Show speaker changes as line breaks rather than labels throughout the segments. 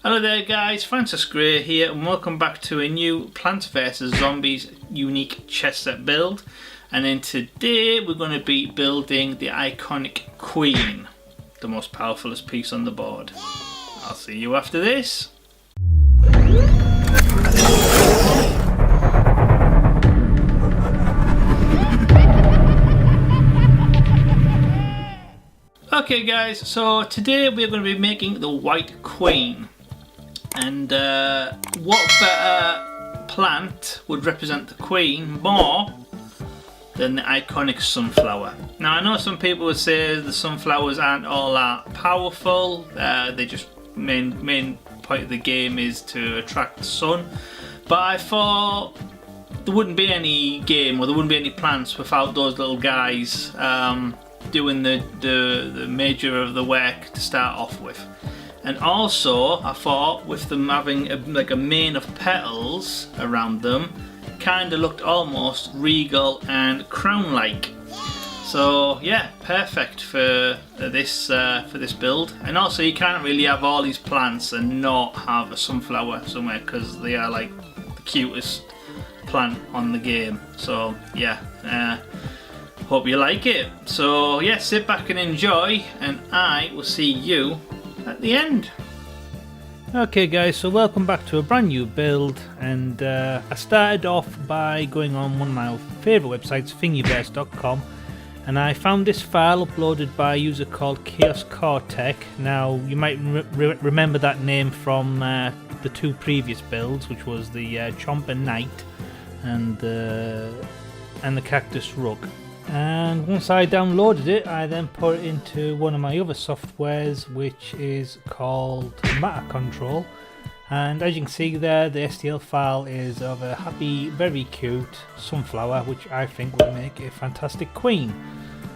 Hello there guys, Francis Gray here and welcome back to a new Plants vs Zombies unique chess set build. And then today we're going to be building the iconic Queen, the most powerfulest piece on the board. I'll see you after this. Okay guys, so today we're going to be making the White Queen. And what better plant would represent the Queen more than the iconic sunflower? Now I know some people would say the sunflowers aren't all that powerful, they just main point of the game is to attract the sun, but I thought there wouldn't be any game or there wouldn't be any plants without those little guys doing the major of the work to start off with. And also, I thought with them having a mane of petals around them, kind of looked almost regal and crown-like. So yeah, perfect for this build. And also, you can't really have all these plants and not have a sunflower somewhere because they are like the cutest plant on the game. So yeah, hope you like it. So yeah, sit back and enjoy, and I will see you at the end. Okay guys, so welcome back to a brand new build, and I started off by going on one of my favourite websites, thingiverse.com, and I found this file uploaded by a user called Chaos Cortec. Now you might remember that name from the two previous builds, which was the Chomper Knight and the Cactus Rug. And once I downloaded it, I then put it into one of my other softwares, which is called Matter Control. And as you can see there, the STL file is of a happy, very cute sunflower, which I think will make a fantastic queen.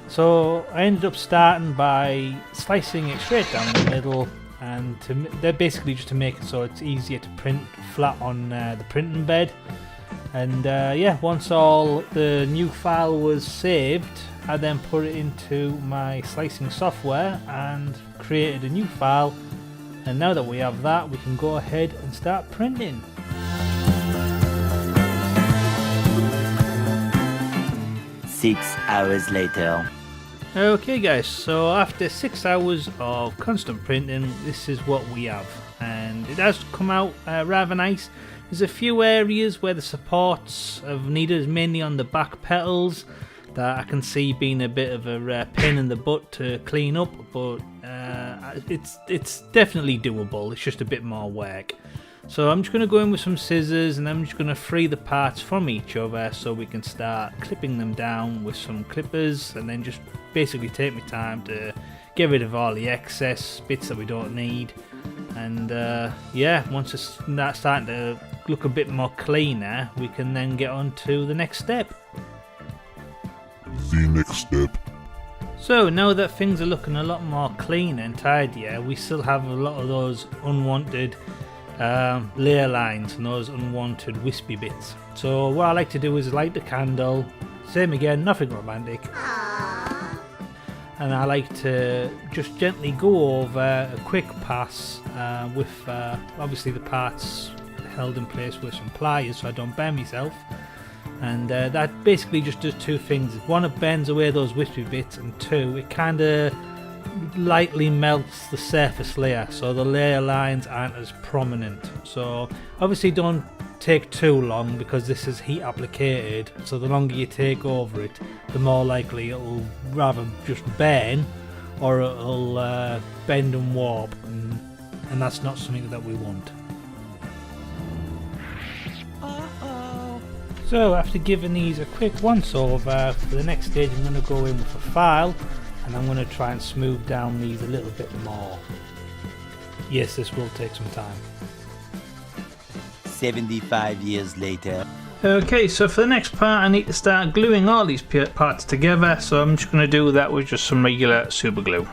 So I ended up starting by slicing it straight down the middle, and they're basically just to make it so it's easier to print flat on the printing bed. And yeah, once all the new file was saved, I then put it into my slicing software and created a new file. And now that we have that, we can go ahead and start printing.
Six hours later.
Okay guys, so after 6 hours of constant printing, this is what we have, and it has come out rather nice. There's a few areas where the supports have needed, mainly on the back petals, that I can see being a bit of a pain in the butt to clean up, but it's definitely doable. It's just a bit more work. So I'm just going to go in with some scissors, and I'm just going to free the parts from each other so we can start clipping them down with some clippers, and then just basically take my time to get rid of all the excess bits that we don't need. And yeah, once it's starting to look a bit more cleaner, we can then get on to the next step.
The next step.
So now that things are looking a lot more clean and tidier, we still have a lot of those unwanted layer lines and those unwanted wispy bits. So what I like to do is light the candle, same again, nothing romantic. And I like to just gently go over a quick pass with obviously the parts held in place with some pliers so I don't burn myself. And that basically just does two things. One, it bends away those wispy bits, and two, it kind of lightly melts the surface layer so the layer lines aren't as prominent. So obviously don't take too long because this is heat applicated, so the longer you take over it, the more likely it'll rather just burn, or it'll bend and warp, and that's not something that we want. So after giving these a quick once over, for the next stage I'm going to go in with a file, and I'm going to try and smooth down these a little bit more. Yes, this will take some time.
75 years later.
Okay, so for the next part I need to start gluing all these parts together, so I'm just going to do that with just some regular super glue.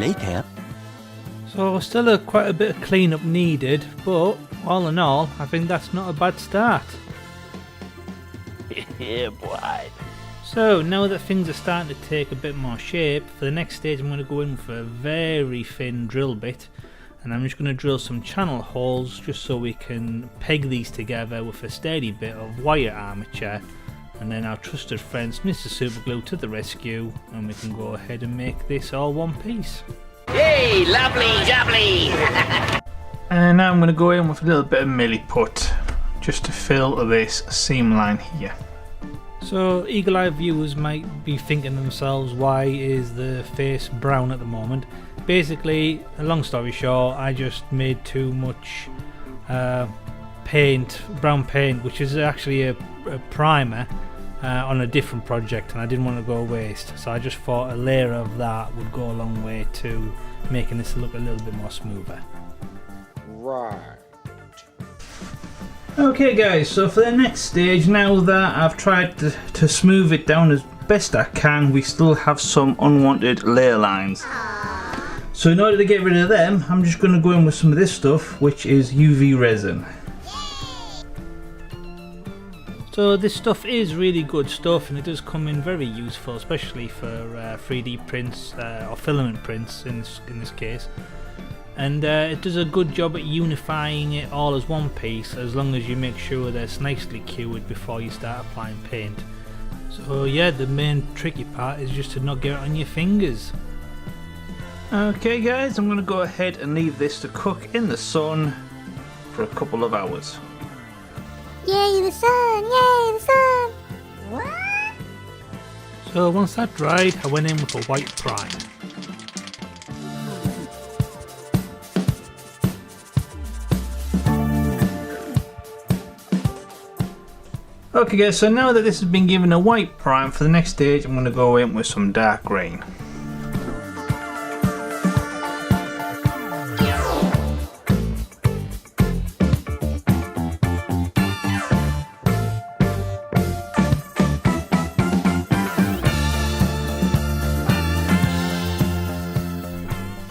later.
So still quite a bit of cleanup needed, but all in all, I think that's not a bad start.
Yeah, boy.
So now that things are starting to take a bit more shape, for the next stage I'm going to go in for a very thin drill bit, and I'm just going to drill some channel holes just so we can peg these together with a steady bit of wire armature, and then our trusted friends Mr. Superglue to the rescue, and we can go ahead and make this all one piece.
Hey, lovely jubbly!
And now I'm going to go in with a little bit of milliput just to fill this seam line here. So eagle-eyed viewers might be thinking to themselves, why is the face brown at the moment? Basically, a long story short, I just made too much brown paint, which is actually a primer on a different project, and I didn't want to go waste, so I just thought a layer of that would go a long way to making this look a little bit more smoother.
Right.
Okay guys, so for the next stage, now that I've tried to smooth it down as best I can, we still have some unwanted layer lines. So in order to get rid of them, I'm just going to go in with some of this stuff, which is UV resin. So this stuff is really good stuff, and it does come in very useful, especially for 3D prints or filament prints in this case. And it does a good job at unifying it all as one piece, as long as you make sure that it's nicely cured before you start applying paint. So yeah, the main tricky part is just to not get it on your fingers. Okay guys, I'm going to go ahead and leave this to cook in the sun for a couple of hours.
Yay, the sun! Yay, the sun! What?
So once that dried, I went in with a white prime. Okay guys, so now that this has been given a white prime, for the next stage I'm going to go in with some dark green.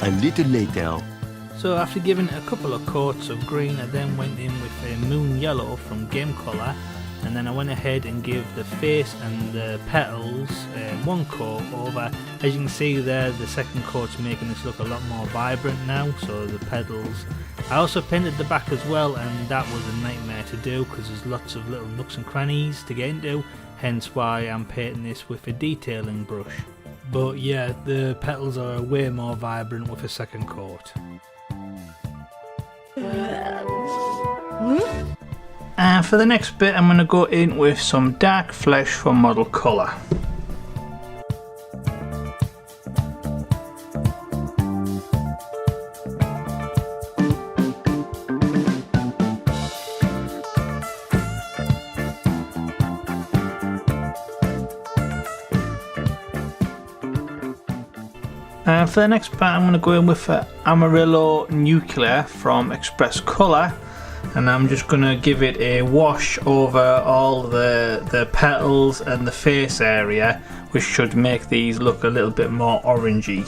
A little later.
So after giving it a couple of coats of green, I then went in with a moon yellow from Game Colour, and then I went ahead and gave the face and the petals one coat over. As you can see there, the second coat's making this look a lot more vibrant now, so the petals. I also painted the back as well, and that was a nightmare to do because there's lots of little nooks and crannies to get into, hence why I'm painting this with a detailing brush. But yeah, the petals are way more vibrant with a second coat. And for the next bit, I'm going to go in with some dark flesh for model colour. And for the next part, I'm going to go in with Amarillo Nuclear from Express Colour, and I'm just going to give it a wash over all the petals and the face area, which should make these look a little bit more orangey.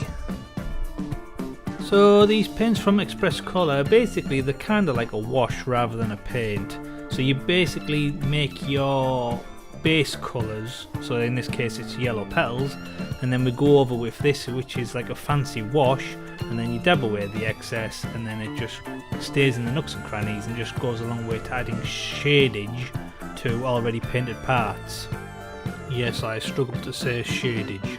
So these paints from Express Colour, basically they're kind of like a wash rather than a paint. So you basically make your base colours, so in this case it's yellow petals, and then we go over with this, which is like a fancy wash, and then you dab away the excess, and then it just stays in the nooks and crannies and just goes a long way to adding shadage to already painted parts. Yes, I struggled to say shadage.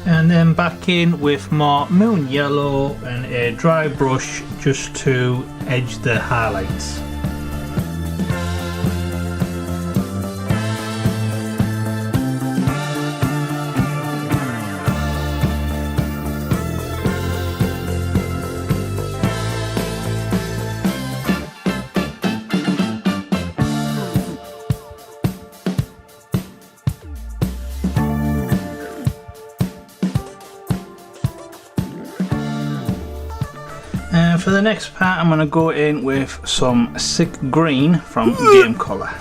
And then back in with more moon yellow and a dry brush just to edge the highlights. For the next part, I'm going to go in with some sick green from Game Colour.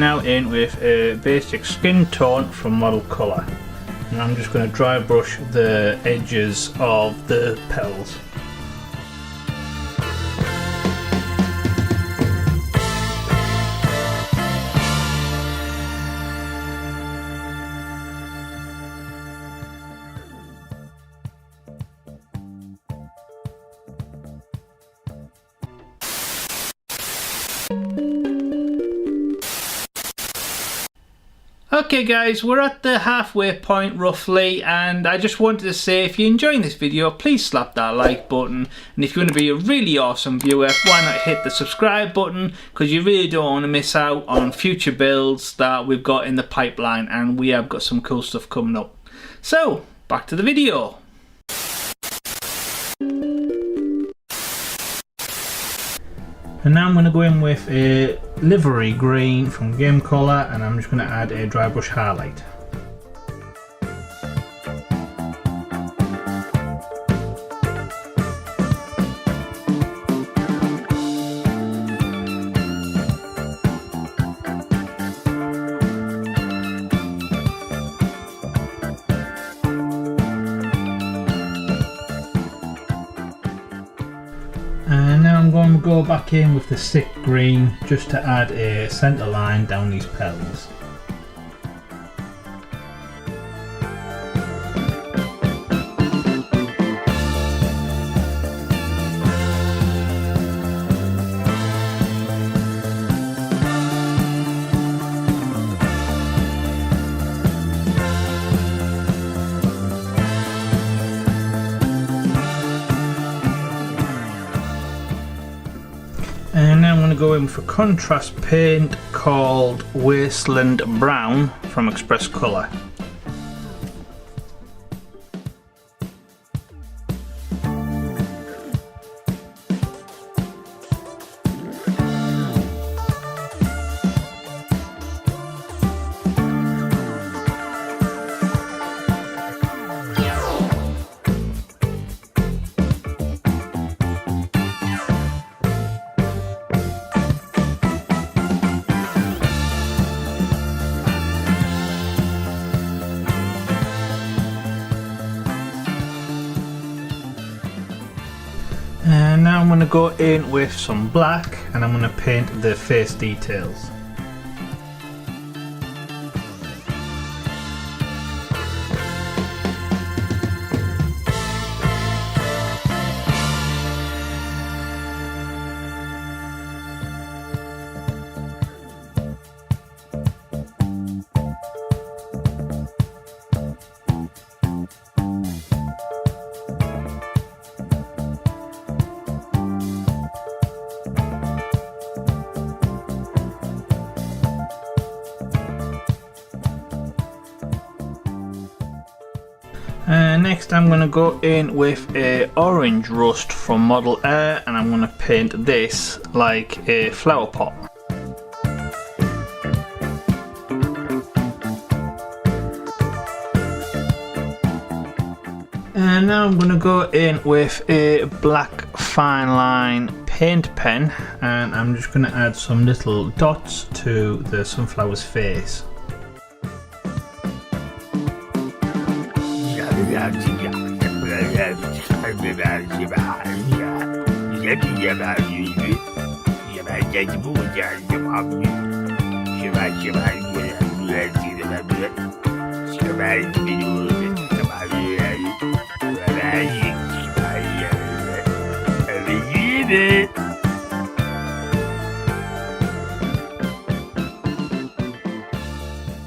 now in with a basic skin tone from Model Colour, and I'm just going to dry brush the edges of the petals. Okay guys, we're at the halfway point roughly, and I just wanted to say, if you're enjoying this video, please slap that like button, and if you want to be a really awesome viewer, why not hit the subscribe button, because you really don't want to miss out on future builds that we've got in the pipeline, and we have got some cool stuff coming up. So, back to the video. And now I'm going to go in with a livery green from Game Colour, and I'm just going to add a dry brush highlight. And now I'm going to go back in with the sick green just to add a centre line down these petals. And now I'm going to go in for contrast paint called Wasteland Brown from Express Colour. And now I'm going to go in with some black, and I'm going to paint the face details. Next I'm going to go in with a orange rust from Model Air, and I'm going to paint this like a flower pot. And now I'm going to go in with a black fine line paint pen, and I'm just going to add some little dots to the sunflower's face.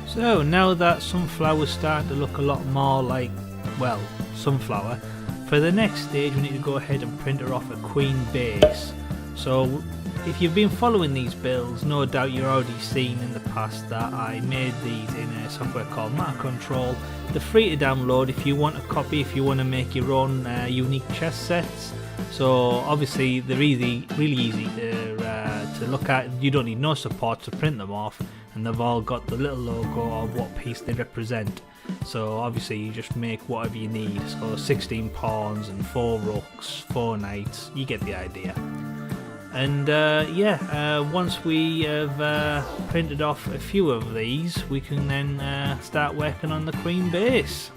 So now that sunflower's starting to look a lot more like, well, sunflower, for the next stage we need to go ahead and print her off a queen base. So if you've been following these builds, no doubt you've already seen in the past that I made these in a software called Matter Control. They're free to download if you want a copy, if you want to make your own unique chess sets. So obviously they're easy, really easy to look at. You don't need no support to print them off, and they've all got the little logo of what piece they represent. So obviously you just make whatever you need. So 16 pawns and 4 rooks, 4 knights, you get the idea. And yeah, once we have printed off a few of these, we can then start working on the queen base.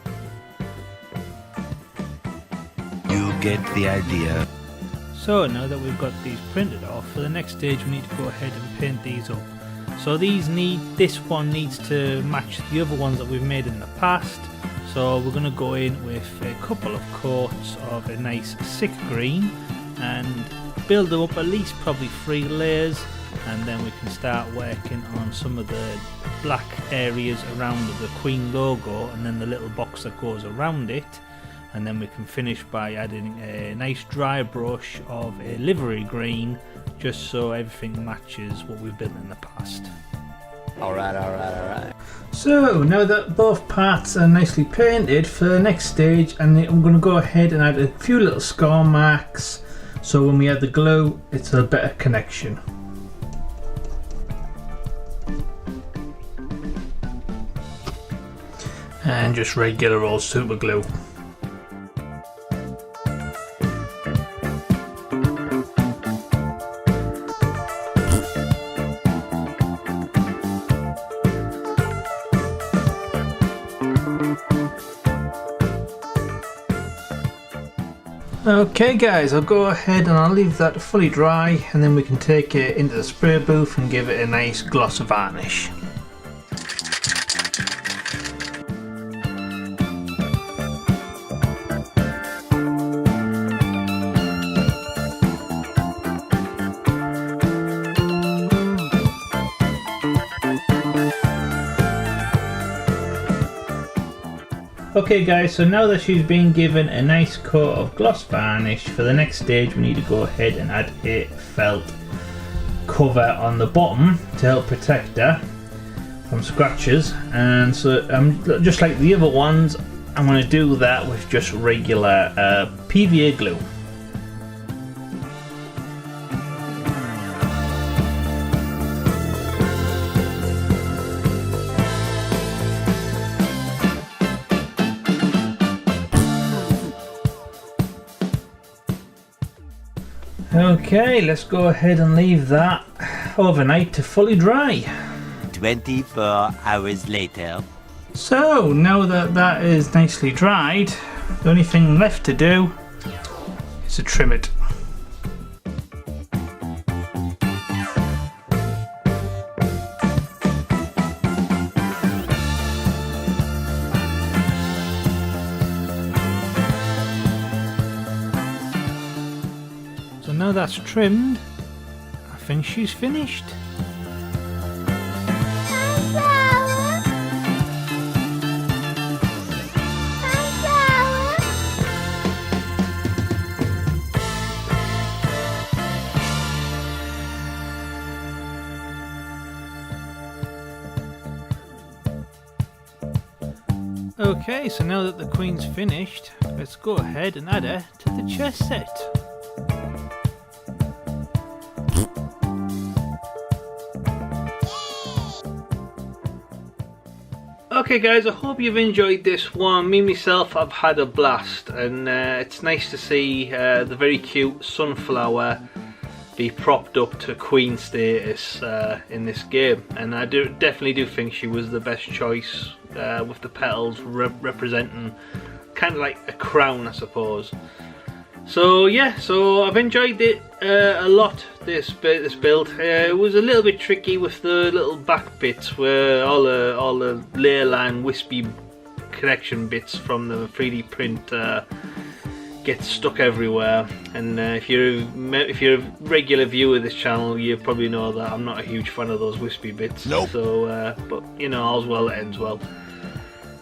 You get the idea.
So now that we've got these printed off, for the next stage we need to go ahead and paint these up. So this one needs to match the other ones that we've made in the past. So we're going to go in with a couple of coats of a nice sick green and build them up at least probably 3 layers, and then we can start working on some of the black areas around the Queen logo and then the little box that goes around it, and then we can finish by adding a nice dry brush of a livery green just so everything matches what we've built in the past.
Alright.
So now that both parts are nicely painted, for the next stage I'm going to go ahead and add a few little score marks so when we add the glue it's a better connection. And just regular old super glue. Okay guys, I'll go ahead and I'll leave that fully dry, and then we can take it into the spray booth and give it a nice gloss varnish. Okay guys, so now that she's been given a nice coat of gloss varnish, for the next stage we need to go ahead and add a felt cover on the bottom to help protect her from scratches. And so just like the other ones, I'm going to do that with just regular PVA glue. Okay, let's go ahead and leave that overnight to fully dry.
24 hours later.
So now that that is nicely dried, the only thing left to do is to trim it. So now that's trimmed, I think she's finished. Okay, so now that the queen's finished, let's go ahead and add her to the chess set. Okay guys, I hope you've enjoyed this one. Me myself, I've had a blast, and it's nice to see the very cute sunflower be propped up to queen status in this game, and I definitely do think she was the best choice with the petals representing kind of like a crown, I suppose. So yeah, so I've enjoyed it a lot, this build. It was a little bit tricky with the little back bits where all the layer line wispy connection bits from the 3D print get stuck everywhere. And if you're a regular viewer of this channel, you probably know that I'm not a huge fan of those wispy bits.
Nope.
So but you know, all's well that ends well.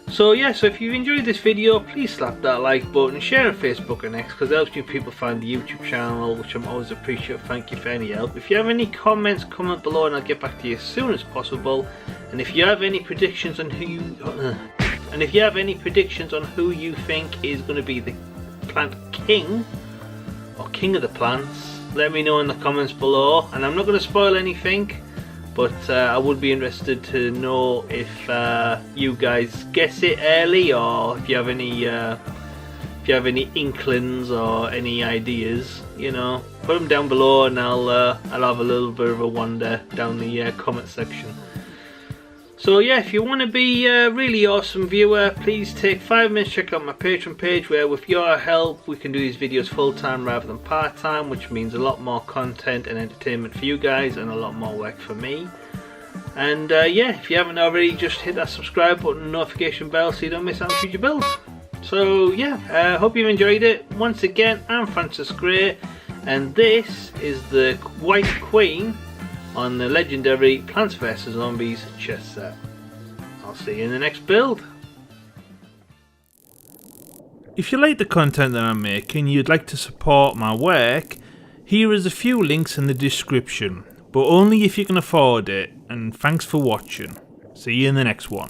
So yeah, so if you enjoyed this video, please slap that like button, share on Facebook and X, because it helps new people find the YouTube channel, which I'm always appreciative. Thank you for any help. If you have any comments, comment below and I'll get back to you as soon as possible. And if you have any predictions on who you think is going to be the plant king or king of the plants, let me know in the comments below. And I'm not going to spoil anything, but I would be interested to know if you guys guess it early, or if you have any if you have any inklings or any ideas, you know, put them down below, and I'll have a little bit of a wander down the comment section. So yeah, if you want to be a really awesome viewer, please take 5 minutes to check out my Patreon page, where with your help we can do these videos full time rather than part time, which means a lot more content and entertainment for you guys and a lot more work for me. And yeah, if you haven't already, just hit that subscribe button and notification bell so you don't miss out on future builds. So yeah, hope you've enjoyed it. Once again, I'm Francis Gray, and this is the White Queen on the legendary Plants vs Zombies chess set. I'll see you in the next build. If you like the content that I'm making, you'd like to support my work, here is a few links in the description, but only if you can afford it, and thanks for watching. See you in the next one.